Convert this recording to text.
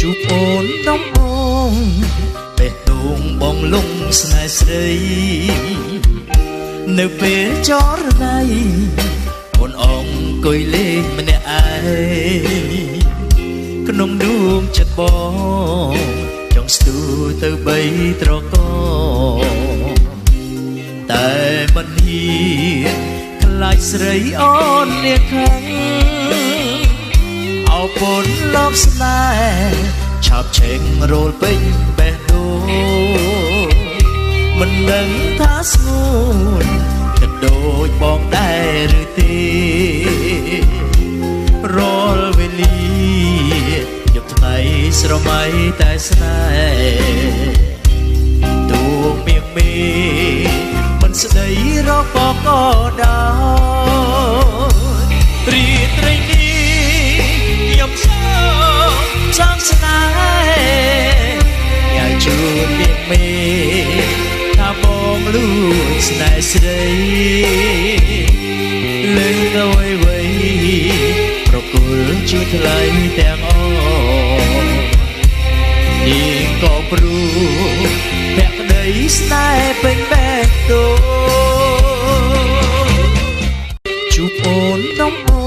ជួបអូនដំបងបេះដូងបងលងស្នេហ៍ស្រីនៅពេលចរណៃអូនអង្គុយលេងម្នាក់ឯងក្នុងដួងចិត្តបងចង់ស្ទូទៅបីត្រកតែមិនហ៊ានខ្លាចស្រីអូនលាខឹងអោពុនលបស្នេហ៍ឆាប់ឆេងរោលពេញបេះដូងមិនដឹងថាស្ងួនក៏ដូចបងដែរឬទេរាល់វេលាយប់ថ្ងៃស្រមៃតែស្នេហ៍ទូមៀងមេមិនស្ដីរកក៏ដោយរីត្រីនេះខ្ញុំសងស្នេហ៍ញ៉ាំជួនមៀងមេថាបងលួចស្នេហ៍ស្រីលើកអ្វីប្រគល់ជួថ្លៃទាំងអស់នាងក៏ព្រោះភក្តីស្នេហ៍ពេញ